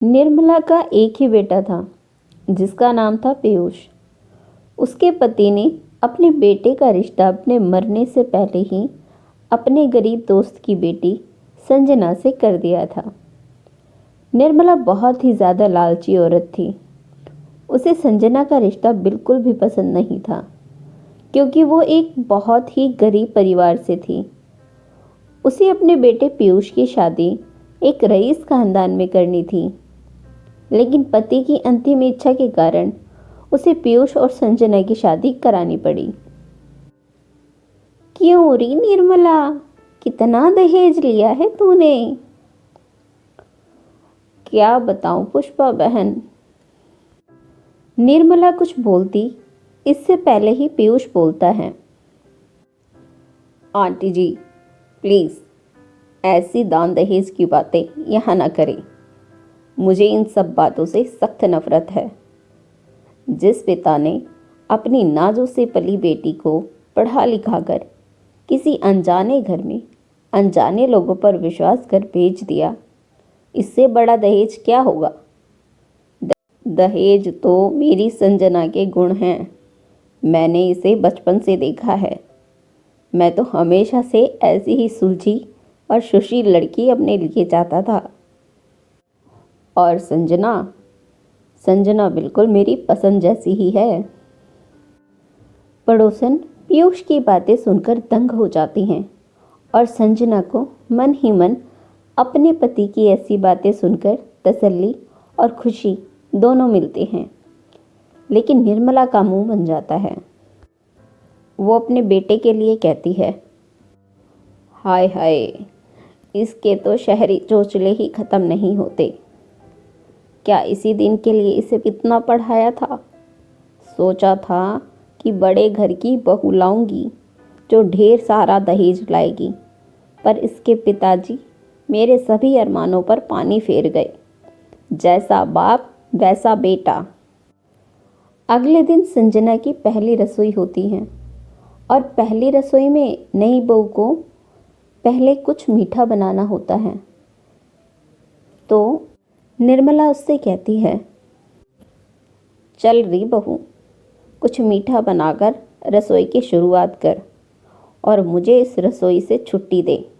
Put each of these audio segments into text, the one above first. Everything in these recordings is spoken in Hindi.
निर्मला का एक ही बेटा था जिसका नाम था पीयूष। उसके पति ने अपने बेटे का रिश्ता अपने मरने से पहले ही अपने गरीब दोस्त की बेटी संजना से कर दिया था। निर्मला बहुत ही ज़्यादा लालची औरत थी। उसे संजना का रिश्ता बिल्कुल भी पसंद नहीं था क्योंकि वो एक बहुत ही गरीब परिवार से थी। उसे अपने बेटे पीयूष की शादी एक रईस खानदान में करनी थी, लेकिन पति की अंतिम इच्छा के कारण उसे पीयूष और संजना की शादी करानी पड़ी। क्यों री निर्मला, कितना दहेज लिया है तूने? क्या बताऊं पुष्पा बहन। निर्मला कुछ बोलती इससे पहले ही पीयूष बोलता है, आंटी जी प्लीज़ ऐसी दान दहेज की बातें यहाँ ना करें। मुझे इन सब बातों से सख्त नफरत है। जिस पिता ने अपनी नाजों से पली बेटी को पढ़ा लिखा कर किसी अनजाने घर में अनजाने लोगों पर विश्वास कर भेज दिया, इससे बड़ा दहेज क्या होगा। दहेज तो मेरी संजना के गुण हैं। मैंने इसे बचपन से देखा है। मैं तो हमेशा से ऐसी ही सुलझी और सुशील लड़की अपने लिए चाहता था। और संजना बिल्कुल मेरी पसंद जैसी ही है। पड़ोसन पीयूष की बातें सुनकर दंग हो जाती हैं और संजना को मन ही मन अपने पति की ऐसी बातें सुनकर तसल्ली और खुशी दोनों मिलते हैं। लेकिन निर्मला का मुंह बन जाता है। वो अपने बेटे के लिए कहती है, हाय हाय, इसके तो शहरी चोचले ही ख़त्म नहीं होते। क्या इसी दिन के लिए इसे कितना पढ़ाया था। सोचा था कि बड़े घर की बहू लाऊंगी जो ढेर सारा दहेज लाएगी, पर इसके पिताजी मेरे सभी अरमानों पर पानी फेर गए। जैसा बाप वैसा बेटा। अगले दिन संजना की पहली रसोई होती है और पहली रसोई में नई बहू को पहले कुछ मीठा बनाना होता है। तो निर्मला उससे कहती है, चल री बहू, कुछ मीठा बनाकर रसोई की शुरुआत कर और मुझे इस रसोई से छुट्टी दे।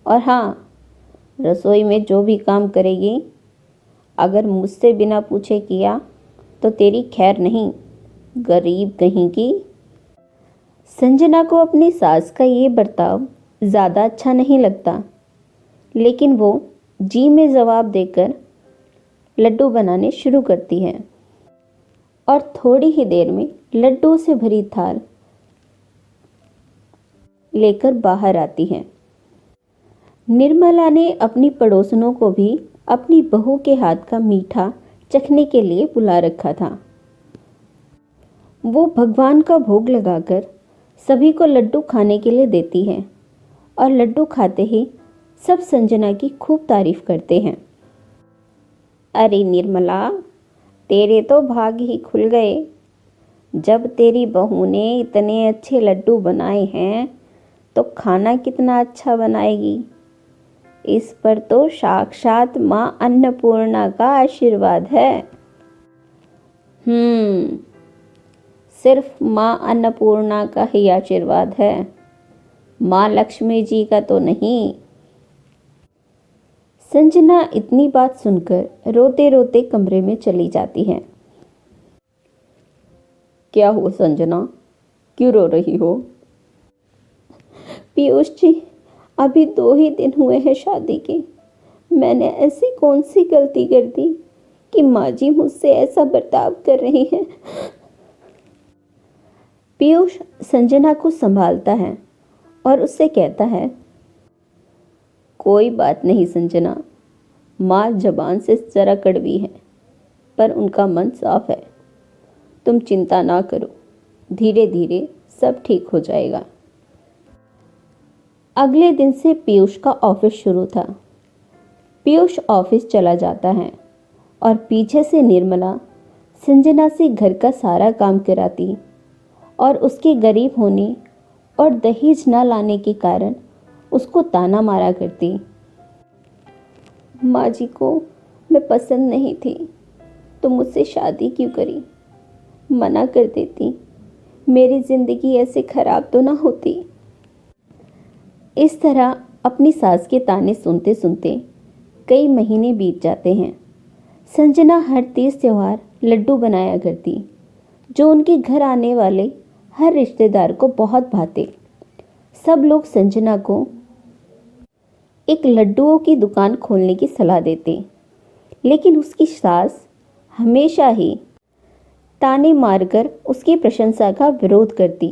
और हाँ, रसोई में जो भी काम करेगी अगर मुझसे बिना पूछे किया तो तेरी खैर नहीं, गरीब कहीं की। संजना को अपनी सास का ये बर्ताव ज़्यादा अच्छा नहीं लगता, लेकिन वो जी में जवाब देकर लड्डू बनाने शुरू करती है और थोड़ी ही देर में लड्डू से भरी थाल लेकर बाहर आती है। निर्मला ने अपनी पड़ोसनों को भी अपनी बहू के हाथ का मीठा चखने के लिए बुला रखा था। वो भगवान का भोग लगाकर सभी को लड्डू खाने के लिए देती है और लड्डू खाते ही सब संजना की खूब तारीफ करते हैं। अरे निर्मला, तेरे तो भाग ही खुल गए। जब तेरी बहू ने इतने अच्छे लड्डू बनाए हैं तो खाना कितना अच्छा बनाएगी। इस पर तो साक्षात माँ अन्नपूर्णा का आशीर्वाद है। सिर्फ माँ अन्नपूर्णा का ही आशीर्वाद है, माँ लक्ष्मी जी का तो नहीं। संजना इतनी बात सुनकर रोते रोते कमरे में चली जाती है। क्या हुआ संजना, क्यों रो रही हो? पीयूष जी, अभी 2 ही दिन हुए हैं शादी के। मैंने ऐसी कौन सी गलती कर दी कि माँ जी मुझसे ऐसा बर्ताव कर रही हैं। पीयूष संजना को संभालता है और उससे कहता है, कोई बात नहीं संजना, माँ जबान से जरा कड़वी है पर उनका मन साफ है। तुम चिंता ना करो, धीरे धीरे सब ठीक हो जाएगा। अगले दिन से पीयूष का ऑफिस शुरू था। पीयूष ऑफिस चला जाता है और पीछे से निर्मला संजना से घर का सारा काम कराती और उसके गरीब होने और दहेज न लाने के कारण उसको ताना मारा करती। माँ जी को मैं पसंद नहीं थी तो मुझसे शादी क्यों करी? मना कर देती, मेरी ज़िंदगी ऐसे ख़राब तो ना होती। इस तरह अपनी सास के ताने सुनते सुनते कई महीने बीत जाते हैं। संजना हर तीज त्योहार लड्डू बनाया करती, जो उनके घर आने वाले हर रिश्तेदार को बहुत भाते। सब लोग संजना को एक लड्डुओं की दुकान खोलने की सलाह देते, लेकिन उसकी सास हमेशा ही ताने मारकर उसकी प्रशंसा का विरोध करती।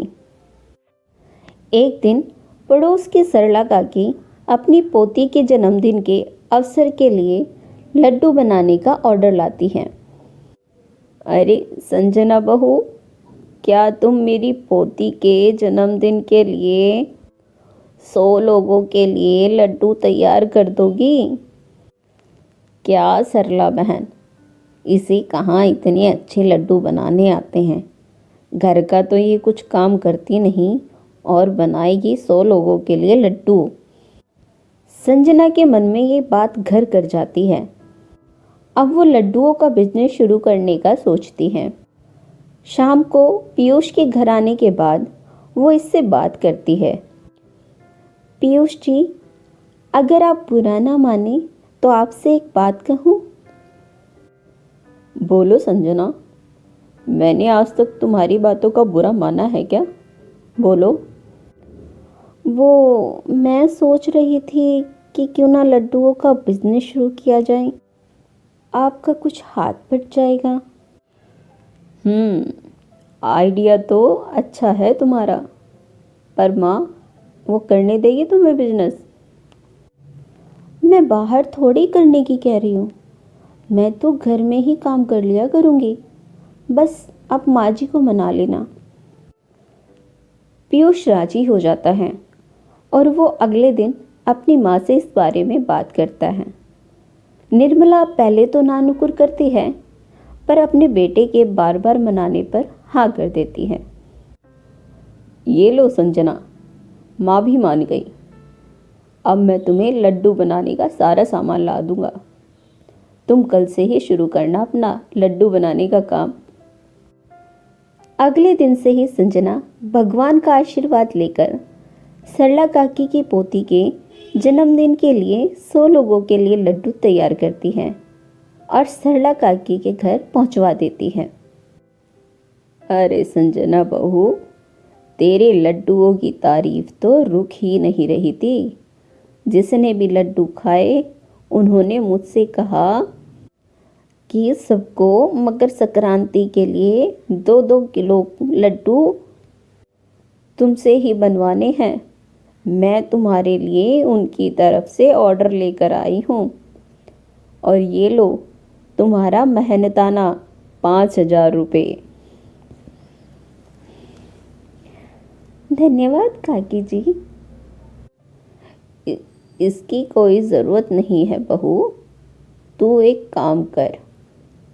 एक दिन पड़ोस की सरला काकी अपनी पोती के जन्मदिन के अवसर के लिए लड्डू बनाने का ऑर्डर लाती हैं। अरे संजना बहू, क्या तुम मेरी पोती के जन्मदिन के लिए 100 लोगों के लिए लड्डू तैयार कर दोगी? क्या सरला बहन, इसे कहाँ इतने अच्छे लड्डू बनाने आते हैं? घर का तो ये कुछ काम करती नहीं और बनाएगी 100 लोगों के लिए लड्डू। संजना के मन में ये बात घर कर जाती है। अब वो लड्डुओं का बिजनेस शुरू करने का सोचती हैं। शाम को पीयूष के घर आने के बाद वो इससे बात करती है। पीयूष जी, अगर आप बुरा ना माने तो आपसे एक बात कहूँ? बोलो संजना, मैंने आज तक तुम्हारी बातों का बुरा माना है क्या? बोलो। वो मैं सोच रही थी कि क्यों ना लड्डुओं का बिजनेस शुरू किया जाए, आपका कुछ हाथ बट जाएगा। आइडिया तो अच्छा है तुम्हारा, पर माँ वो करने देगी तुम्हें बिजनेस? मैं बाहर थोड़ी करने की कह रही हूँ, मैं तो घर में ही काम कर लिया करूँगी, बस आप माँ जी को मना लेना। पीयूष राजी हो जाता है और वो अगले दिन अपनी माँ से इस बारे में बात करता है। निर्मला पहले तो नानुकुर करती है, पर अपने बेटे के बार बार मनाने पर हाँ कर देती है। ये लो संजना, माँ भी मान गई। अब मैं तुम्हें लड्डू बनाने का सारा सामान ला दूंगा। तुम कल से ही शुरू करना अपना लड्डू बनाने का काम। अगले दिन से ही संजना भगवान का आशीर्वाद लेकर सरला काकी की पोती के जन्मदिन के लिए 100 लोगों के लिए लड्डू तैयार करती है और सरला काकी के घर पहुंचवा देती है। अरे संजना बहू, तेरे लड्डुओं की तारीफ तो रुक ही नहीं रही थी। जिसने भी लड्डू खाए उन्होंने मुझसे कहा कि सबको मकर संक्रांति के लिए 2-2 किलो लड्डू तुमसे ही बनवाने हैं। मैं तुम्हारे लिए उनकी तरफ से ऑर्डर लेकर आई हूँ, और ये लो तुम्हारा मेहनताना 5,000 रुपये। धन्यवाद काकी जी। इसकी कोई ज़रूरत नहीं है बहू। तू एक काम कर,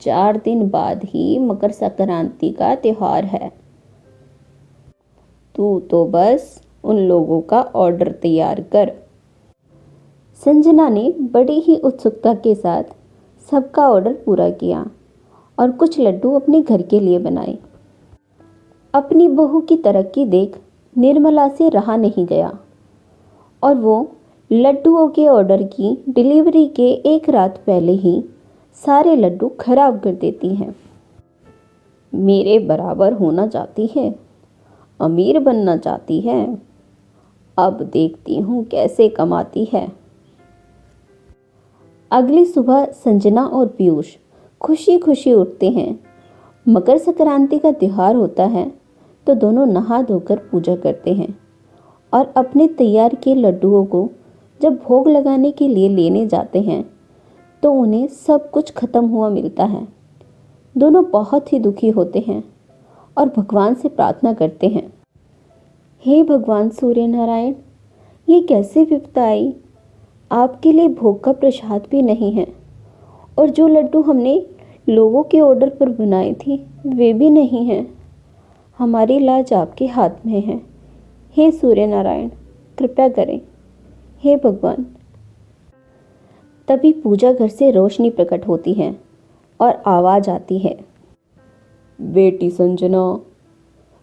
4 दिन बाद ही मकर संक्रांति का त्योहार है। तू तो बस उन लोगों का ऑर्डर तैयार कर। संजना ने बड़ी ही उत्सुकता के साथ सबका ऑर्डर पूरा किया और कुछ लड्डू अपने घर के लिए बनाए। अपनी बहू की तरक्की देख निर्मला से रहा नहीं गया और वो लड्डुओं के ऑर्डर की डिलीवरी के एक रात पहले ही सारे लड्डू खराब कर देती हैं। मेरे बराबर होना चाहती है, अमीर बनना चाहती है, अब देखती हूँ कैसे कमाती है। अगली सुबह संजना और पीयूष खुशी खुशी उठते हैं। मकर संक्रांति का त्योहार होता है तो दोनों नहा धोकर पूजा करते हैं और अपने तैयार किए लड्डुओं को जब भोग लगाने के लिए लेने जाते हैं तो उन्हें सब कुछ खत्म हुआ मिलता है। दोनों बहुत ही दुखी होते हैं और भगवान से प्रार्थना करते हैं, हे भगवान सूर्य नारायण, ये कैसे विपदा आई? आपके लिए भोग का प्रसाद भी नहीं है और जो लड्डू हमने लोगों के ऑर्डर पर बनाए थे वे भी नहीं हैं। हमारी लाज आपके हाथ में है। हे सूर्य नारायण, कृपया करें, हे भगवान। तभी पूजा घर से रोशनी प्रकट होती है और आवाज आती है। बेटी संजना,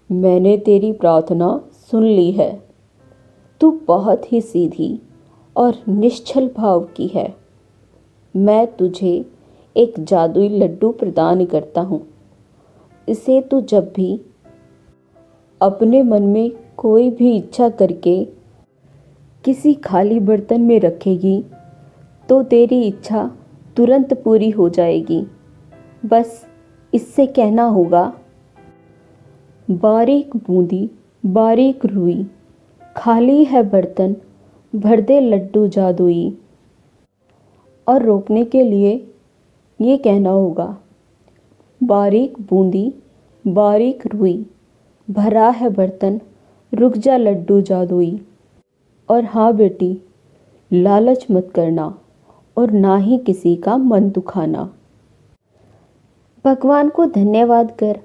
मैंने तेरी प्रार्थना सुन ली है। तू बहुत ही सीधी और निश्चल भाव की है। मैं तुझे एक जादुई लड्डू प्रदान करता हूँ। इसे तू जब भी अपने मन में कोई भी इच्छा करके किसी खाली बर्तन में रखेगी तो तेरी इच्छा तुरंत पूरी हो जाएगी। बस इससे कहना होगा, बारीक बूंदी बारीक रुई, खाली है बर्तन भर दे लड्डू जादुई। और रोकने के लिए ये कहना होगा, बारीक बूंदी बारीक रुई, भरा है बर्तन रुक जा लड्डू जादुई। और हाँ बेटी, लालच मत करना और ना ही किसी का मन दुखाना। भगवान को धन्यवाद कर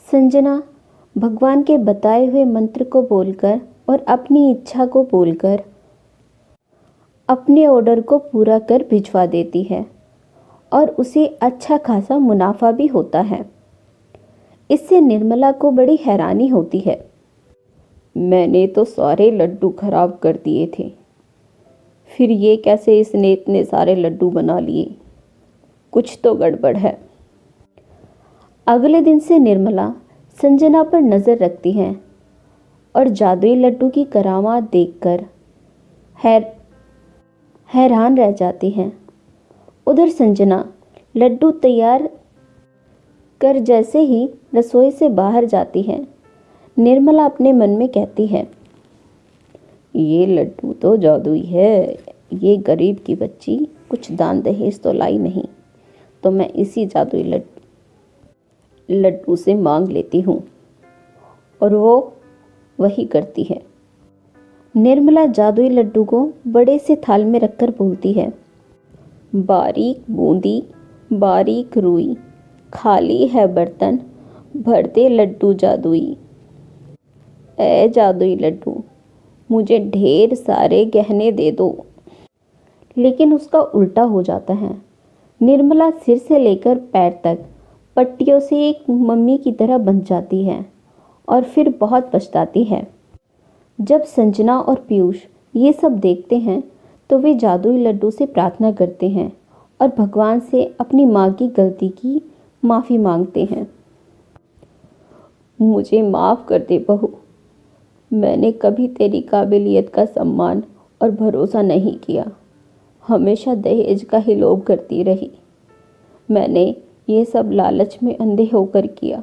संजना भगवान के बताए हुए मंत्र को बोलकर और अपनी इच्छा को बोलकर अपने ऑर्डर को पूरा कर भिजवा देती है और उसे अच्छा खासा मुनाफा भी होता है। इससे निर्मला को बड़ी हैरानी होती है। मैंने तो सारे लड्डू खराब कर दिए थे, फिर ये कैसे इसने इतने सारे लड्डू बना लिए? कुछ तो गड़बड़ है। अगले दिन से निर्मला संजना पर नज़र रखती है और जादुई लड्डू की करामात देखकर हैरान रह जाती हैं। उधर संजना लड्डू तैयार कर जैसे ही रसोई से बाहर जाती है, निर्मला अपने मन में कहती है, ये लड्डू तो जादुई है। ये गरीब की बच्ची कुछ दान दहेज तो लाई नहीं, तो मैं इसी जादुई लड्डू से मांग लेती हूँ। और वो वही करती है। निर्मला जादुई लड्डू को बड़े से थाल में रखकर बोलती है, बारीक बूंदी बारीक रुई, खाली है बर्तन भर दे लड्डू जादुई। ऐ जादुई लड्डू, मुझे ढेर सारे गहने दे दो। लेकिन उसका उल्टा हो जाता है। निर्मला सिर से लेकर पैर तक पट्टियों से एक मम्मी की तरह बन जाती है और फिर बहुत पछताती है। जब संजना और पीयूष ये सब देखते हैं तो वे जादुई लड्डू से प्रार्थना करते हैं और भगवान से अपनी माँ की गलती की माफ़ी मांगते हैं। मुझे माफ़ कर दे बहू, मैंने कभी तेरी काबिलियत का सम्मान और भरोसा नहीं किया। हमेशा दहेज का ही लोभ करती रही। मैंने ये सब लालच में अंधे होकर किया।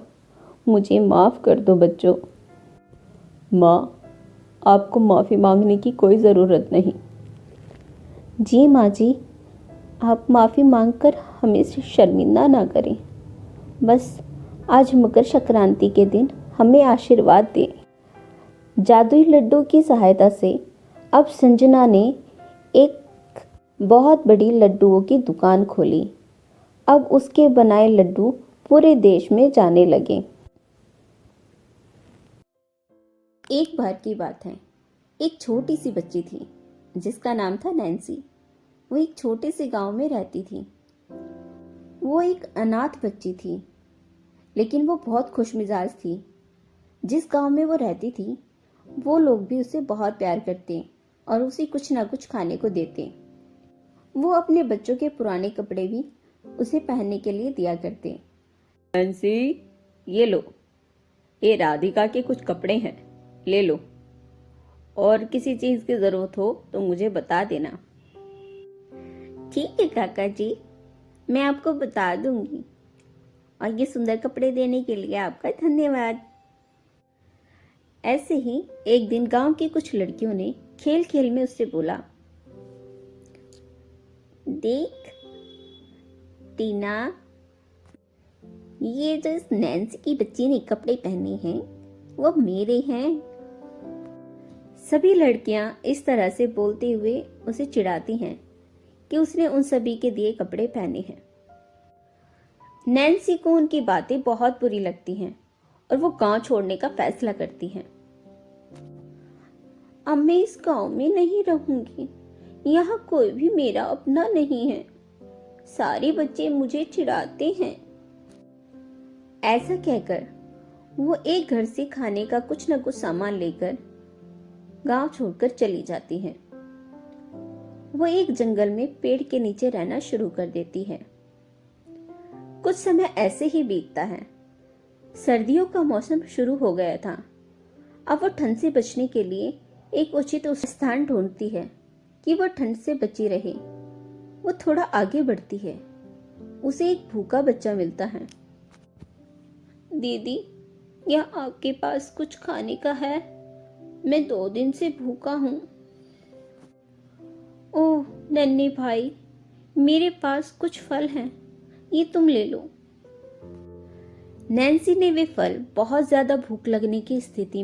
मुझे माफ़ कर दो बच्चों। माँ, आपको माफ़ी मांगने की कोई ज़रूरत नहीं। जी माँ जी, आप माफ़ी मांगकर हमें से शर्मिंदा ना करें। बस आज मकर संक्रांति के दिन हमें आशीर्वाद दें। जादुई लड्डू की सहायता से अब संजना ने एक बहुत बड़ी लड्डुओं की दुकान खोली। अब उसके बनाए लड्डू पूरे देश में जाने लगे। एक बार की बात है, एक छोटी सी बच्ची थी जिसका नाम था नैन्सी। वो एक छोटे से गांव में रहती थी। वो एक अनाथ बच्ची थी, लेकिन वो बहुत खुशमिजाज थी। जिस गांव में वो रहती थी, वो लोग भी उसे बहुत प्यार करते और उसे कुछ ना कुछ खाने को देते। वो अपने बच्चों के पुराने कपड़े भी उसे पहनने के लिए दिया करते। नैन्सी, ये लो, ये राधिका के कुछ कपड़े हैं, ले लो। और किसी चीज़ की ज़रूरत हो तो मुझे बता देना। ठीक है काका जी, मैं आपको बता दूंगी। और ये सुंदर कपड़े देने के लिए आपका धन्यवाद। ऐसे ही एक दिन गांव की कुछ लड़कियों ने खेल खेल में उससे बोला, देख टीना, ये जो इस नैन्सी की बच्ची ने कपड़े पहने हैं वो मेरे हैं। सभी लड़कियां इस तरह से बोलते हुए उसे चिढ़ाती हैं कि उसने उन सभी के दिए कपड़े पहने हैं। नैन्सी को उनकी बातें बहुत बुरी लगती हैं और वो गांव छोड़ने का फैसला करती हैं। अब मैं इस गांव में नहीं रहूंगी, यहाँ कोई भी मेरा अपना नहीं है। सारे बच्चे मुझे चिढ़ाते हैं। ऐसा कहकर वो एक घर से खाने का कुछ न कुछ सामान लेकर गांव छोड़कर चली जाती है। वो एक जंगल में पेड़ के नीचे रहना शुरू कर देती है। कुछ समय ऐसे ही बीतता है। सर्दियों का मौसम शुरू हो गया था। अब वो ठंड से बचने के लिए एक उचित स्थान ढूंढती है कि वह ठंड से बची रहे। वो थोड़ा आगे बढ़ती है। उसे एक भूखा बच्चा मिलता है। दीदी, क्या आपके पास कुछ खाने का है? मैं 2 दिन से भूखा हूँ। ओह नन्हे भाई, मेरे पास कुछ फल हैं, ये तुम ले लो। नैन्सी ने वे फल बहुत ज्यादा भूख लगने की स्थिति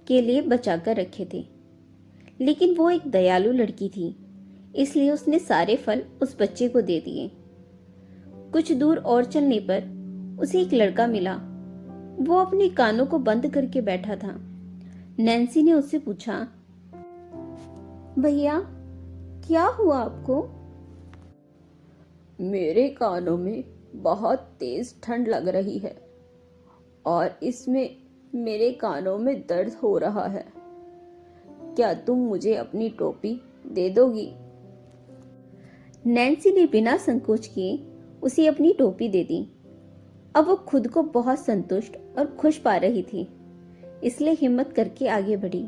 के लिए बचाकर रखे थे, लेकिन वो एक दयालु लड़की थी, इसलिए उसने सारे फल उस बच्चे को दे दिए। कुछ दूर और चलने पर उसे एक लड़का मिला। वो अपने कानों को बंद करके बैठा था। नैन्सी ने उससे पूछा, भैया क्या हुआ आपको? मेरे कानों में बहुत तेज ठंड लग रही है और इसमें मेरे कानों में दर्द हो रहा है। क्या तुम मुझे अपनी टोपी दे दोगी? नैन्सी ने बिना संकोच किए उसे अपनी टोपी दे दी। अब वो खुद को बहुत संतुष्ट और खुश पा रही थी, इसलिए हिम्मत करके आगे बढ़ी।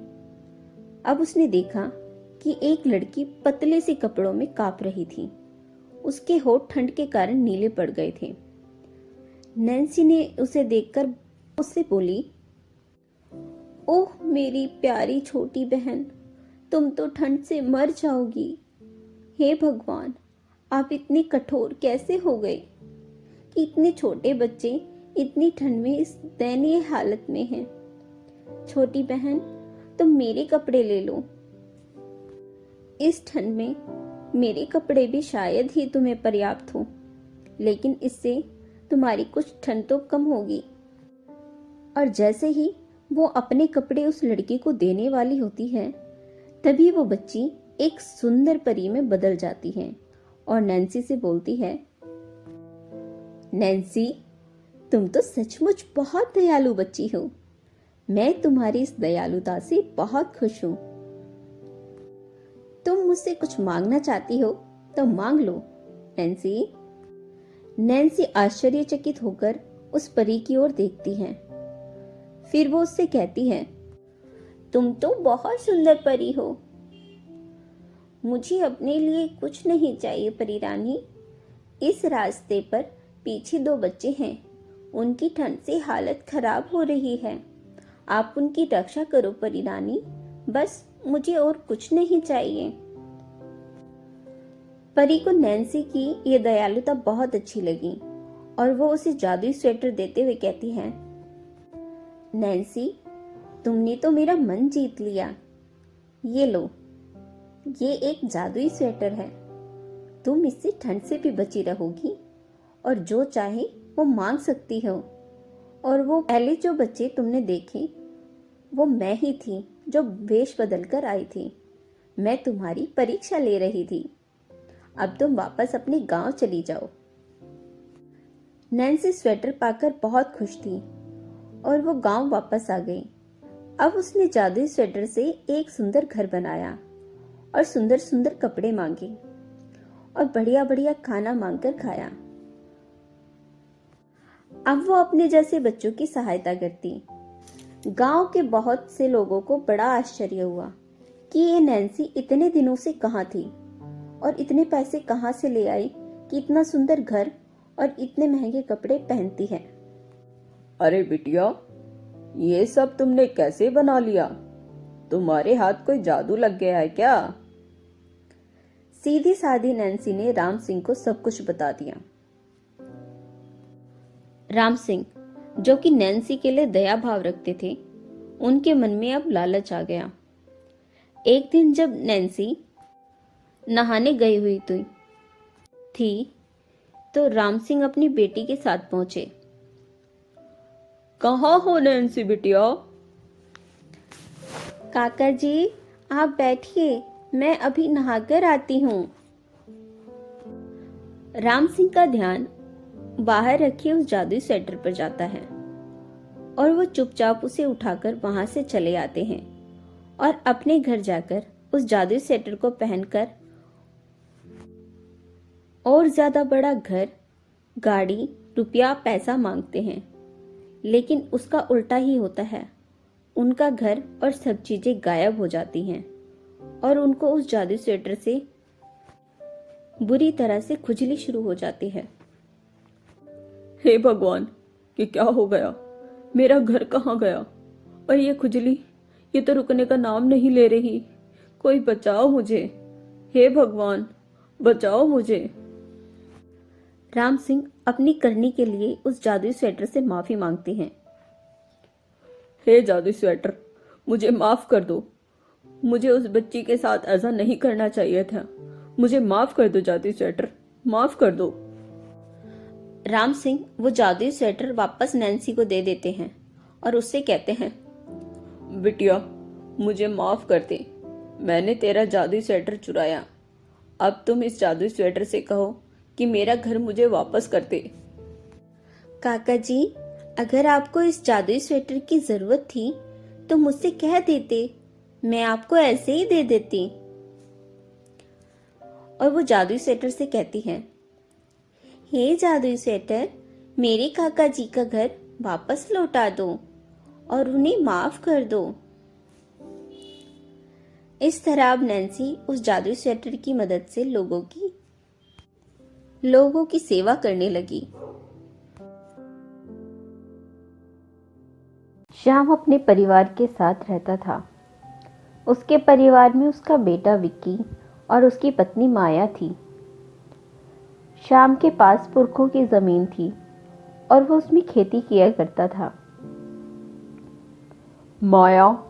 अब उसने देखा कि एक लड़की पतले से कपड़ों में कांप रही थी। उसके होठ ठंड के कारण नीले पड़ गए थे। नैन्सी ने उसे देखकर उससे बोली, ओह मेरी प्यारी छोटी बहन, तुम तो ठंड से मर जाओगी। हे भगवान, आप इतनी कठोर कैसे हो गए कि इतने छोटे बच्चे इतनी ठंड में इस दयनीय हालत में हैं। छोटी बहन, तुम मेरे कपड़े ले लो। इस ठंड में मेरे कपड़े भी शायद ही तुम्हें पर्याप्त हो, लेकिन इससे तुम्हारी कुछ ठंड तो कम होगी। और जैसे ही वो अपने कपड़े उस लड़की को देने वाली होती है, तभी वो बच्ची एक सुंदर परी में बदल जाती है और नैन्सी से बोलती है, नैन्सी, तुम तो सचमुच बहुत दयालु बच्ची हो। मैं तुम्हारी इस दयालुता से बहुत खुश हूँ। तुम मुझसे कुछ मांगना चाहती हो तो मांग लो, नैन्सी। नैन्सी आश्चर्यचकित होकर उस परी की ओर देखती है। फिर वो उससे कहती है, तुम तो बहुत सुंदर परी हो। मुझे अपने लिए कुछ नहीं चाहिए परी रानी। इस रास्ते पर पीछे 2 बच्चे हैं, उनकी ठंड से हालत खराब हो रही है। आप उनकी रक्षा करो परी रानी, बस मुझे और कुछ नहीं चाहिए। परी को नैन्सी की ये दयालुता बहुत अच्छी लगी और वो उसे जादुई स्वेटर देते हुए कहती है, नैन्सी, तुमने तो मेरा मन जीत लिया। ये लो, ये एक जादुई स्वेटर है। तुम इससे ठंड से भी बची रहोगी और जो चाहे वो मांग सकती हो। और वो पहले जो बच्चे तुमने देखे, वो मैं ही थी जो वेश बदल कर आई थी। मैं तुम्हारी परीक्षा ले रही थी। अब तुम वापस अपने गांव चली जाओ। नैन्सी स्वेटर पाकर बहुत खुश थी और वो गांव वापस आ गई। अब उसने जादुई स्वेटर से एक सुंदर घर बनाया और सुंदर सुंदर कपड़े मांगे और बढ़िया बढ़िया खाना मांगकर खाया। अब वो अपने जैसे बच्चों की सहायता करती। गांव के बहुत से लोगों को बड़ा आश्चर्य हुआ कि ये नैन्सी इतने दिनों से कहाँ थी और इतने पैसे कहाँ से ले आई कि इतना सुंदर घर और इतने महंगे कपड़े पहनती है। अरे बिटिया, ये सब तुमने कैसे बना लिया? तुम्हारे हाथ कोई जादू लग गया है क्या? सीधी सादी नैन्सी ने राम सिंह को सब कुछ बता दिया। राम सिंह, जो कि नैन्सी के लिए दया भाव रखते थे, उनके मन में अब लालच आ गया। एक दिन जब नैन्सी नहाने गई हुई थी तो राम सिंह अपनी बेटी के साथ पहुंचे। कहाँ हो नैन्सी बिटिया? काका जी, आप बैठिए, मैं अभी नहाकर आती हूँ। राम सिंह का ध्यान बाहर रखे उस जादुई स्वेटर पर जाता है और वो चुपचाप उसे उठाकर वहां से चले आते हैं और अपने घर जाकर उस जादुई स्वेटर को पहनकर और ज्यादा बड़ा घर, गाड़ी, रुपया, पैसा मांगते हैं। लेकिन उसका उल्टा ही होता है। उनका घर और सब चीजें गायब हो जाती हैं और उनको उस जादुई स्वेटर से बुरी तरह से खुजली शुरू हो जाती है। हे भगवान, ये क्या हो गया? मेरा घर कहाँ गया? और ये खुजली, ये तो रुकने का नाम नहीं ले रही। कोई बचाओ मुझे। हे भगवान, बचाओ मुझे। राम सिंह अपनी करनी के लिए उस जादुई स्वेटर से माफी मांगते हैं। हे जादुई स्वेटर, मुझे माफ कर दो। मुझे उस बच्ची के साथ ऐसा नहीं करना चाहिए था। मुझे माफ कर दो जादुई स्वेटर, माफ कर दो। राम सिंह वो जादुई स्वेटर वापस नैन्सी को दे देते हैं और उससे कहते हैं, बिटिया, मुझे माफ कर दे। मैंने तेरा जादुई स्वेटर चुराया। अब तुम इस जादुई स्वेटर से कहो कि मेरा घर मुझे वापस कर दे। काका जी, अगर आपको इस जादुई स्वेटर की जरूरत थी तो मुझसे कह देते, मैं आपको ऐसे ही दे देती। और वो जादुई स्वेटर से कहती है, हे जादुई स्वेटर, मेरे काका जी का घर वापस लौटा दो और उन्हें माफ कर दो। इस तरह अब नैन्सी उस जादुई स्वेटर की मदद से लोगों की सेवा करने लगी। श्याम अपने परिवार के साथ रहता था। उसके परिवार में उसका बेटा विक्की और उसकी पत्नी माया थी। श्याम के पास पुरखों की जमीन थी और वो उसमें खेती किया करता था। माया,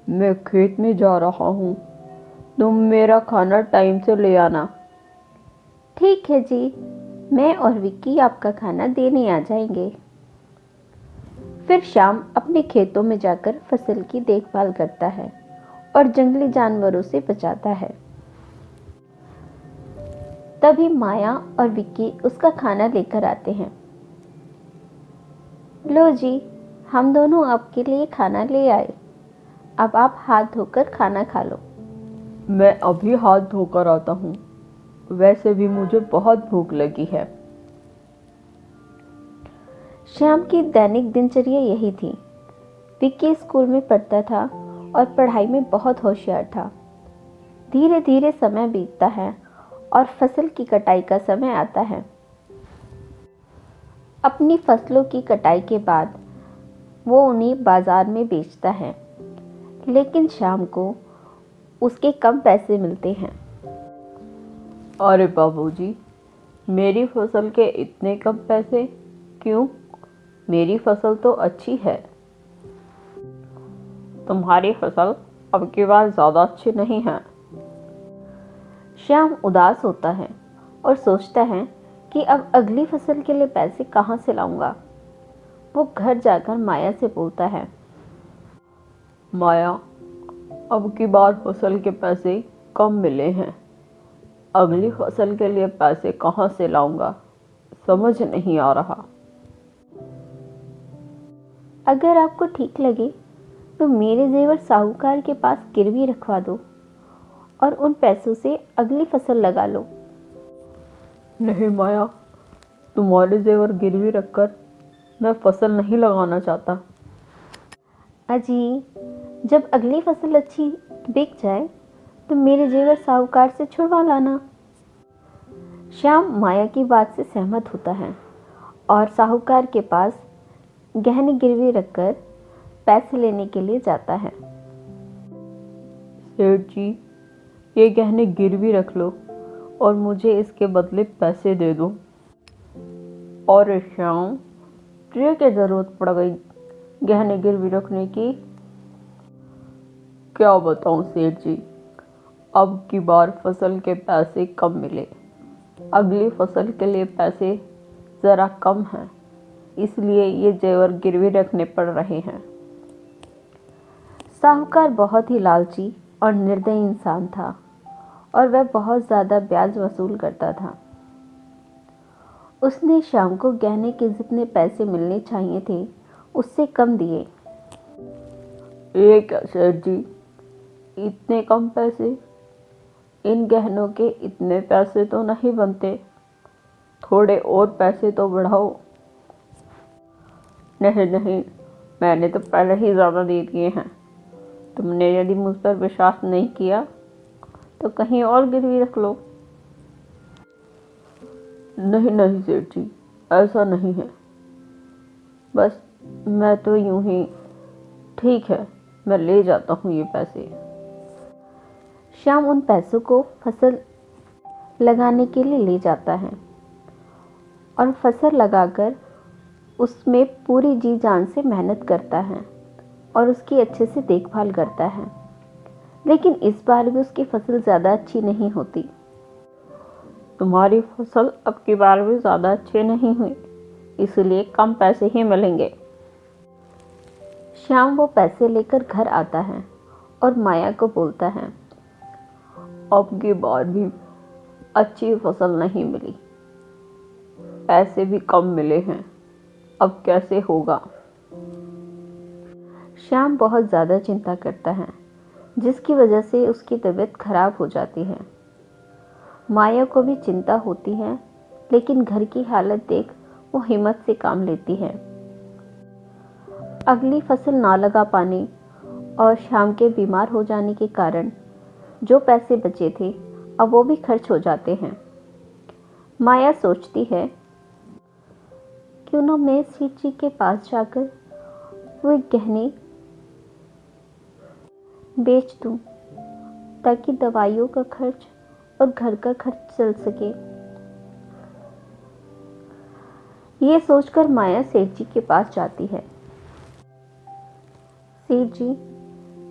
मैं खेत में जा रहा हूँ। तुम मेरा खाना टाइम से ले आना। ठीक है जी, मैं और विक्की आपका खाना देने आ जाएंगे। फिर श्याम अपने खेतों में जाकर फसल की देखभाल करता है और जंगली जानवरों से बचाता है। तभी माया और विक्की उसका खाना लेकर आते हैं। लो जी, हम दोनों आपके लिए खाना ले आए। अब आप हाथ धोकर खाना खा लो। मैं अभी हाथ धोकर आता हूँ। वैसे भी मुझे बहुत भूख लगी है। श्याम की दैनिक दिनचर्या यही थी। विक्की स्कूल में पढ़ता था और पढ़ाई में बहुत होशियार था। धीरे धीरे समय बीतता है और फसल की कटाई का समय आता है। अपनी फसलों की कटाई के बाद वो उन्हें बाजार में बेचता है, लेकिन श्याम को उसके कम पैसे मिलते हैं। अरे बाबूजी, मेरी फसल के इतने कम पैसे क्यों? मेरी फसल तो अच्छी है। तुम्हारी फसल अब की बार ज्यादा अच्छी नहीं है। श्याम उदास होता है और सोचता है कि अब अगली फसल के लिए पैसे कहाँ से लाऊंगा। वो घर जाकर माया से बोलता है, माया, अब की बार फसल के पैसे कम मिले हैं। अगली फसल के लिए पैसे कहाँ से लाऊंगा, समझ नहीं आ रहा। अगर आपको ठीक लगे तो मेरे जेवर साहूकार के पास गिरवी रखवा दो और उन पैसों से अगली फसल लगा लो। नहीं माया, तुम्हारे जेवर गिरवी रखकर मैं फसल नहीं लगाना चाहता। अजी, जब अगली फसल अच्छी बिक जाए तो मेरे जेवर साहूकार से छुड़वा लाना। श्याम माया की बात से सहमत होता है और साहूकार के पास गहने गिरवी रखकर पैसे लेने के लिए जाता है। सेठ जी, ये गहने गिरवी रख लो और मुझे इसके बदले पैसे दे दो। और श्याम, तुझे क्या जरूरत पड़ गई गहने गिरवी रखने की? क्या बताऊं सेठ जी, अब की बार फसल के पैसे कम मिले। अगली फसल के लिए पैसे ज़रा कम हैं, इसलिए ये जेवर गिरवी रखने पड़ रहे हैं। साहूकार बहुत ही लालची और निर्दयी इंसान था। और वह बहुत ज़्यादा ब्याज वसूल करता था। उसने श्याम को गहने के जितने पैसे मिलने चाहिए थे उससे कम दिए। ये क्या सेठ जी, इतने कम पैसे? इन गहनों के इतने पैसे तो नहीं बनते, थोड़े और पैसे तो बढ़ाओ। नहीं नहीं, मैंने तो पहले ही ज़्यादा दे दिए हैं। तुमने यदि मुझ पर विश्वास नहीं किया तो कहीं और गिरवी रख लो। नहीं नहीं सेठ जी, ऐसा नहीं है, बस मैं तो यूं ही। ठीक है, मैं ले जाता हूँ ये पैसे। श्याम उन पैसों को फसल लगाने के लिए ले जाता है और फसल लगाकर उसमें पूरी जी जान से मेहनत करता है और उसकी अच्छे से देखभाल करता है। लेकिन इस बार भी उसकी फसल ज़्यादा अच्छी नहीं होती। तुम्हारी फसल अब की बार भी ज़्यादा अच्छी नहीं हुई, इसलिए कम पैसे ही मिलेंगे। श्याम वो पैसे लेकर घर आता है और माया को बोलता है, अब की बार भी अच्छी फसल नहीं मिली, पैसे भी कम मिले हैं, अब कैसे होगा। श्याम बहुत ज़्यादा चिंता करता है जिसकी वजह से उसकी तबीयत खराब हो जाती है। माया को भी चिंता होती है, लेकिन घर की हालत देख वो हिम्मत से काम लेती है। अगली फसल ना लगा पाने और श्याम के बीमार हो जाने के कारण जो पैसे बचे थे अब वो भी खर्च हो जाते हैं। माया सोचती है, क्यों ना मैं सेठ जी के पास जाकर वो गहने बेच दूं ताकि दवाइयों का खर्च और घर का खर्च चल सके। ये सोचकर माया सेठ जी के पास जाती है। सेठ जी,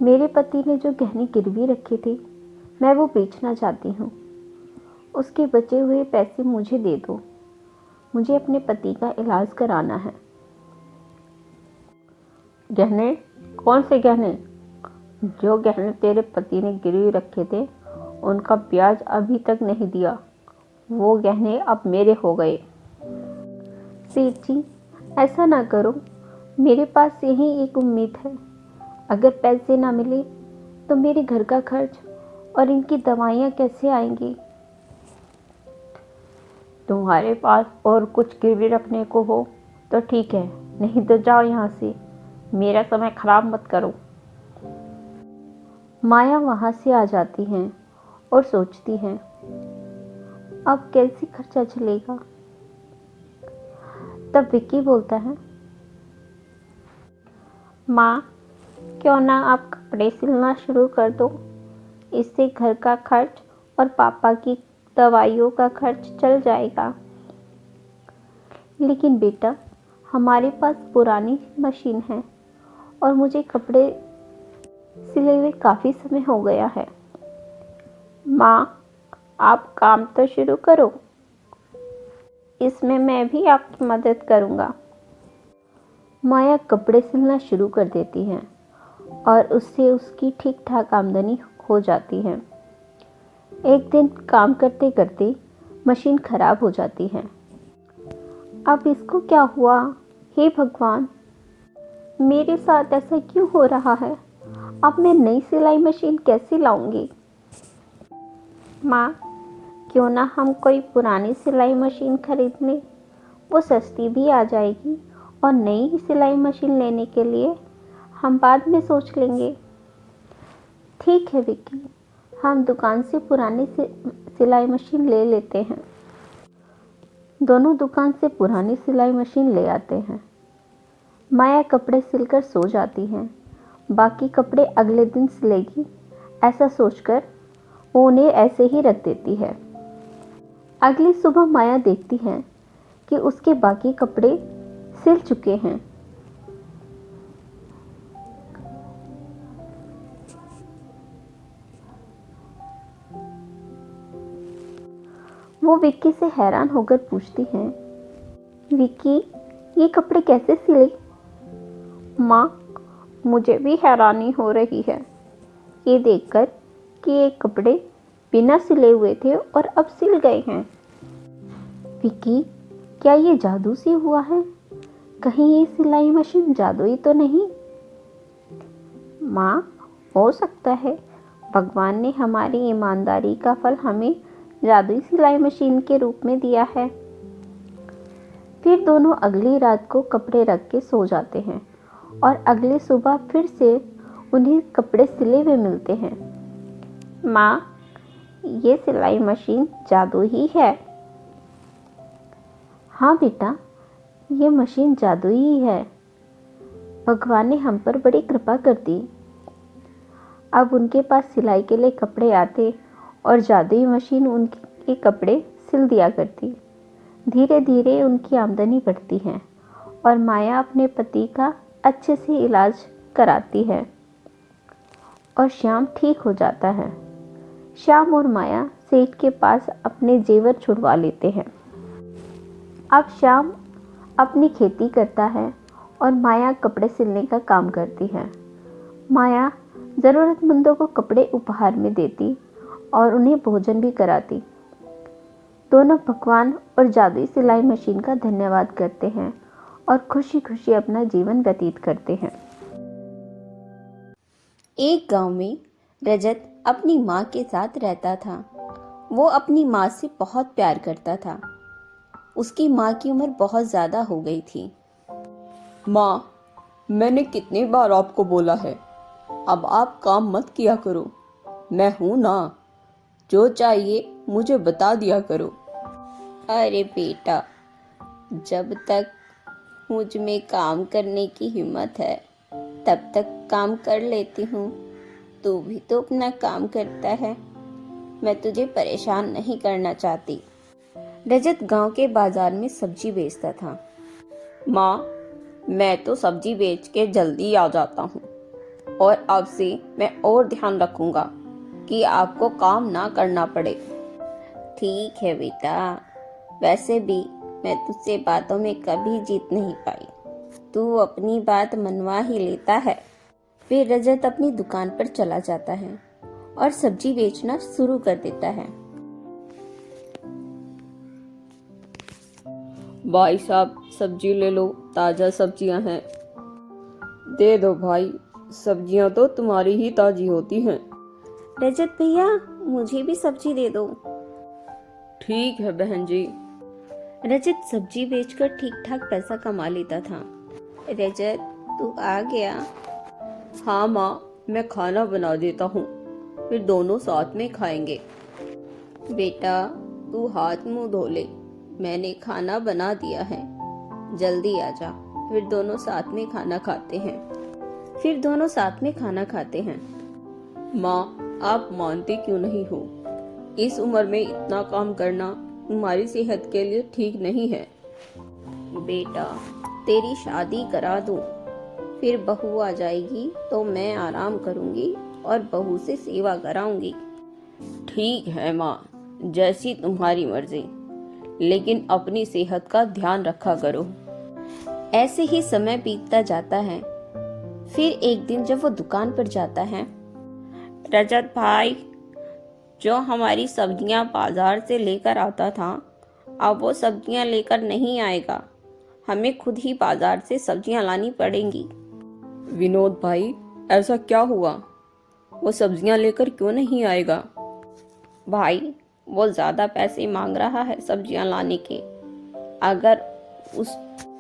मेरे पति ने जो गहने गिरवी रखे थे मैं वो बेचना चाहती हूँ। उसके बचे हुए पैसे मुझे दे दो, मुझे अपने पति का इलाज कराना है। गहने? कौन से गहने? जो गहने तेरे पति ने गिरवी रखे थे उनका ब्याज अभी तक नहीं दिया, वो गहने अब मेरे हो गए। सेठ जी, ऐसा ना करो, मेरे पास यही एक उम्मीद है। अगर पैसे ना मिले तो मेरे घर का खर्च और इनकी दवाइयाँ कैसे आएंगी। तुम्हारे पास और कुछ गिरवी रखने को हो तो ठीक है, नहीं तो जाओ यहाँ से, मेरा समय खराब मत करो। माया वहाँ से आ जाती है और सोचती है, अब कैसे खर्चा चलेगा। तब विक्की बोलता है, माँ, क्यों ना आप कपड़े सिलना शुरू कर दो, इससे घर का खर्च और पापा की दवाइयों का खर्च चल जाएगा। लेकिन बेटा, हमारे पास पुरानी मशीन है और मुझे कपड़े सिले हुए काफ़ी समय हो गया है। माँ, आप काम तो शुरू करो, इसमें मैं भी आपकी मदद करूँगा। माया कपड़े सिलना शुरू कर देती है और उससे उसकी ठीक ठाक आमदनी हो जाती है। एक दिन काम करते करते मशीन खराब हो जाती है। अब इसको क्या हुआ? हे भगवान, मेरे साथ ऐसा क्यों हो रहा है? अब मैं नई सिलाई मशीन कैसे लाऊंगी? माँ, क्यों ना हम कोई पुरानी सिलाई मशीन खरीद लें, वो सस्ती भी आ जाएगी और नई सिलाई मशीन लेने के लिए हम बाद में सोच लेंगे। ठीक है विक्की, हम दुकान से पुरानी सिलाई मशीन ले लेते हैं। दोनों दुकान से पुरानी सिलाई मशीन ले आते हैं। माया कपड़े सिलकर सो जाती है, बाकी कपड़े अगले दिन सिलेगी ऐसा सोचकर वो उन्हें ऐसे ही रख देती है। अगली सुबह माया देखती है कि उसके बाकी कपड़े सिल चुके हैं। वो विक्की से हैरान होकर पूछती है, विक्की, ये कपड़े कैसे सिले? माँ, मुझे भी हैरानी हो रही है ये देखकर कि ये कपड़े बिना सिले हुए थे और अब सिल गए हैं। विक्की, क्या ये जादू से हुआ है? कहीं ये सिलाई मशीन जादुई तो नहीं? माँ, हो सकता है भगवान ने हमारी ईमानदारी का फल हमें जादुई सिलाई मशीन के रूप में दिया है। फिर दोनों अगली रात को कपड़े रख के सो जाते हैं और अगली सुबह फिर से उन्हें कपड़े सिले हुए मिलते हैं। माँ, ये सिलाई मशीन जादू ही है। हाँ बेटा, ये मशीन जादू ही है। भगवान ने हम पर बड़ी कृपा कर दी। अब उनके पास सिलाई के लिए कपड़े आते और जादुई मशीन उनके कपड़े सिल दिया करती। धीरे धीरे उनकी आमदनी बढ़ती है और माया अपने पति का अच्छे से इलाज कराती है और श्याम ठीक हो जाता है। श्याम और माया सेठ के पास अपने जेवर छुड़वा लेते हैं। अब श्याम अपनी खेती करता है और माया कपड़े सिलने का काम करती है। माया ज़रूरतमंदों को कपड़े उपहार में देती और उन्हें भोजन भी कराती। दोनों भगवान और जादुई सिलाई मशीन का धन्यवाद करते हैं और खुशी खुशी अपना जीवन व्यतीत करते हैं। एक गांव में रजत अपनी माँ के साथ रहता था। वो अपनी माँ से बहुत प्यार करता था। उसकी माँ की उम्र बहुत ज़्यादा हो गई थी। माँ, मैंने कितनी बार आपको बोला है, अब आप काम मत किया करो। मैं हूँ ना, जो चाहिए मुझे बता दिया करो। अरे बेटा, जब तक मुझ में काम करने की हिम्मत है तब तक काम कर लेती हूँ। तू भी तो अपना काम करता है। मैं तुझे परेशान नहीं करना चाहती। रजत गांव के बाजार में सब्जी बेचता था। माँ, मैं तो सब्जी बेच के जल्दी आ जाता हूँ और अब से मैं और ध्यान रखूँगा कि आपको काम ना करना पड़े। ठीक है बेटा, वैसे भी मैं तुझसे बातों में कभी जीत नहीं पाई। तू अपनी बात मनवा ही लेता है। फिर रजत अपनी दुकान पर चला जाता है और सब्जी बेचना शुरू कर देता है। भाई साहब, सब्जी ले लो, ताज़ा सब्जियां हैं। दे दो भाई, सब्जियां तो तुम्हारी ही ताजी होती हैं। रजत भैया, मुझे भी सब्जी दे दो। ठीक है बहन जी। रजत सब्जी बेचकर ठीक ठाक पैसा कमा लेता था। रजत, तू आ गया? हाँ माँ, मैं खाना बना देता हूँ, फिर दोनों साथ में खाएंगे। बेटा, तू हाथ मुंह धो ले, मैंने खाना बना दिया है। जल्दी आ जा, फिर दोनों साथ में खाना खाते हैं। फिर दोनों साथ में खाना खाते हैं। माँ, आप मानती क्यों नहीं हो? इस उम्र में इतना काम करना तुम्हारी सेहत के लिए ठीक नहीं है। बेटा, तेरी शादी करा दूं, फिर बहू आ जाएगी तो मैं आराम करूंगी और बहू से सेवा कराऊंगी। ठीक है माँ, जैसी तुम्हारी मर्जी, लेकिन अपनी सेहत का ध्यान रखा करो। ऐसे ही समय बीतता जाता है। फिर एक दिन जब वो दुकान पर जाता है, रजत भाई, जो हमारी सब्जियां बाजार से लेकर आता था, अब वो सब्जियां लेकर नहीं आएगा। हमें खुद ही बाजार से सब्जियां लानी पड़ेंगी। विनोद भाई, ऐसा क्या हुआ? वो सब्जियां लेकर क्यों नहीं आएगा? भाई, वो ज़्यादा पैसे मांग रहा है सब्जियां लाने के। अगर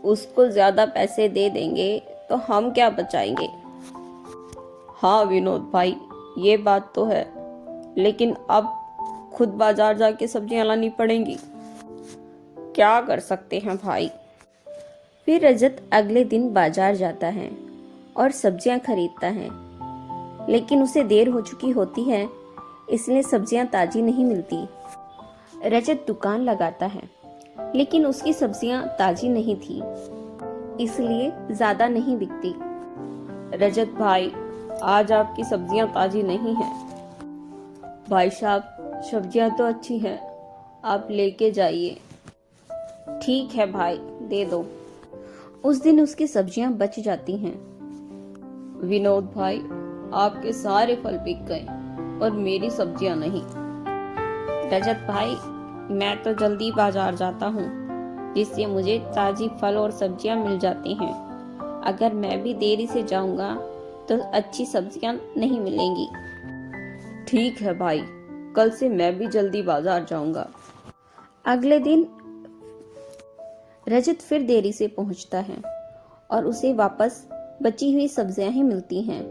उसको ज़्यादा पैसे दे देंगे तो हम क्या बचाएंगे? हाँ विनोद भाई, ये बात तो है, लेकिन अब खुद बाजार जाके सब्जियां लानी पड़ेंगी। क्या कर सकते हैं भाई? फिर रजत अगले दिन बाजार जाता है और सब्जियां खरीदता है, लेकिन उसे देर हो चुकी होती है, इसलिए सब्जियां ताजी नहीं मिलती। रजत दुकान लगाता है, लेकिन उसकी सब्जियां ताजी नहीं थी, इसलिए ज्यादा नहीं बिकती। रजत भाई, आज आपकी सब्जियां ताजी नहीं हैं। भाई साहब, सब्जियां तो अच्छी हैं, आप लेके जाइए। ठीक है भाई, दे दो। उस दिन उसकी सब्जियां बच जाती हैं। विनोद भाई, आपके सारे फल बिक गए और मेरी सब्जियां नहीं। रजत भाई, मैं तो जल्दी बाजार जाता हूँ, जिससे मुझे ताज़ी फल और सब्जियाँ मिल जाती हैं। अगर मैं भी देरी से जाऊँगा तो अच्छी सब्जियाँ नहीं मिलेंगी। ठीक है भाई, कल से मैं भी जल्दी बाजार जाऊंगा। अगले दिन रजत फिर देरी से पहुंचता है और उसे वापस बची हुई सब्जियां ही मिलती हैं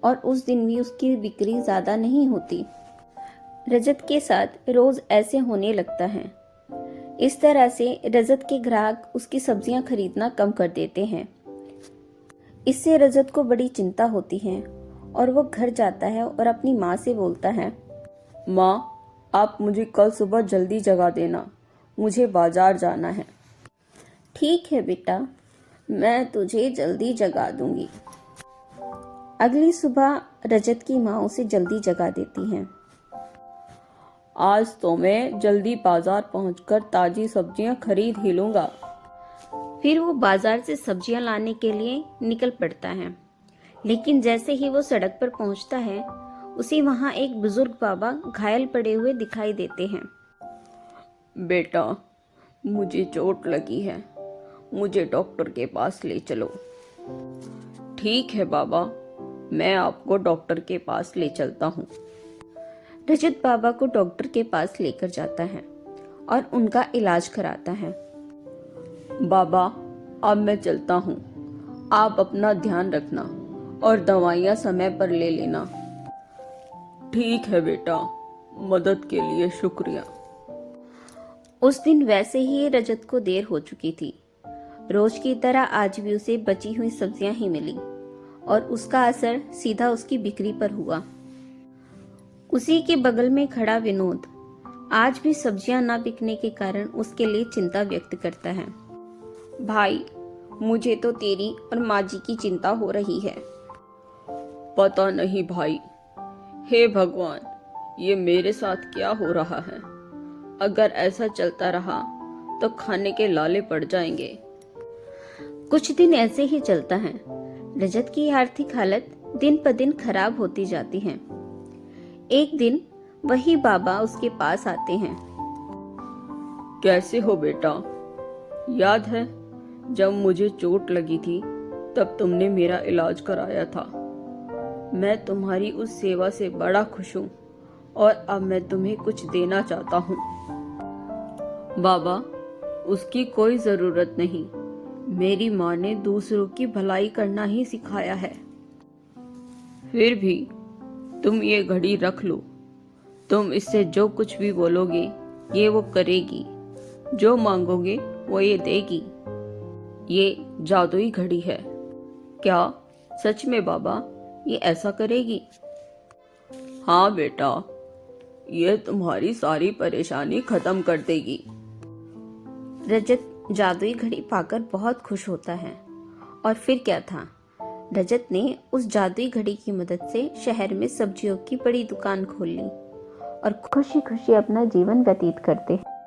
और उस दिन भी उसकी बिक्री ज़्यादा नहीं होती। रजत के साथ रोज़ ऐसे होने लगता है। इस तरह से रजत के ग्राहक उसकी सब्जियां खरीदना कम कर देते हैं। इससे रजत को बड़ी चिंता होती है और वो घर जाता है और अपनी माँ से बोलता है, माँ, आप मुझे कल सुबह जल्दी जगा देना, मुझे बाजार जाना है। ठीक है बेटा, मैं तुझे जल्दी जगा दूंगी। अगली सुबह रजत की माँ उसे जल्दी जगा देती हैं। आज तो मैं जल्दी बाजार पहुंचकर ताजी सब्जियां खरीद ही लूंगा। फिर वो बाजार से सब्जियां लाने के लिए निकल पड़ता है। लेकिन जैसे ही वो सड़क पर पहुंचता है, उसे वहां एक बुजुर्ग बाबा घायल पड़े हुए दिखाई देते हैं। बेटा, मुझे चोट लगी है, मुझे डॉक्टर के पास ले चलो। ठीक है बाबा, मैं आपको डॉक्टर के पास ले चलता हूँ। रजत बाबा को डॉक्टर के पास लेकर जाता है और उनका इलाज कराता है। बाबा, अब मैं चलता हूँ, आप अपना ध्यान रखना और दवाइयाँ समय पर ले लेना। ठीक है बेटा, मदद के लिए शुक्रिया। उस दिन वैसे ही रजत को देर हो चुकी थी। रोज की तरह आज भी उसे बची हुई सब्जियां ही मिली और उसका असर सीधा उसकी बिक्री पर हुआ। उसी के बगल में खड़ा विनोद आज भी सब्जियां ना बिकने के कारण उसके लिए चिंता व्यक्त करता है। भाई, मुझे तो तेरी और माँ जी की चिंता हो रही है। पता नहीं भाई, हे भगवान, ये मेरे साथ क्या हो रहा है। अगर ऐसा चलता रहा तो खाने के लाले पड़ जाएंगे। कुछ दिन ऐसे ही चलता है। रजत की आर्थिक हालत दिन पर दिन खराब होती जाती है। एक दिन वही बाबा उसके पास आते हैं। कैसे हो बेटा? याद है जब मुझे चोट लगी थी तब तुमने मेरा इलाज कराया था। मैं तुम्हारी उस सेवा से बड़ा खुश हूँ और अब मैं तुम्हें कुछ देना चाहता हूँ। बाबा, उसकी कोई जरूरत नहीं। मेरी माँ ने दूसरों की भलाई करना ही सिखाया है। फिर भी तुम ये घड़ी रख लो। तुम इससे जो कुछ भी बोलोगे ये वो करेगी, जो मांगोगे वो ये देगी। ये जादुई घड़ी है। क्या सच में बाबा ये ऐसा करेगी? हाँ बेटा, ये तुम्हारी सारी परेशानी खत्म कर देगी। रजत जादुई घड़ी पाकर बहुत खुश होता है। और फिर क्या था, रजत ने उस जादुई घड़ी की मदद से शहर में सब्जियों की बड़ी दुकान खोल ली और खुशी खुशी अपना जीवन व्यतीत करते हैं।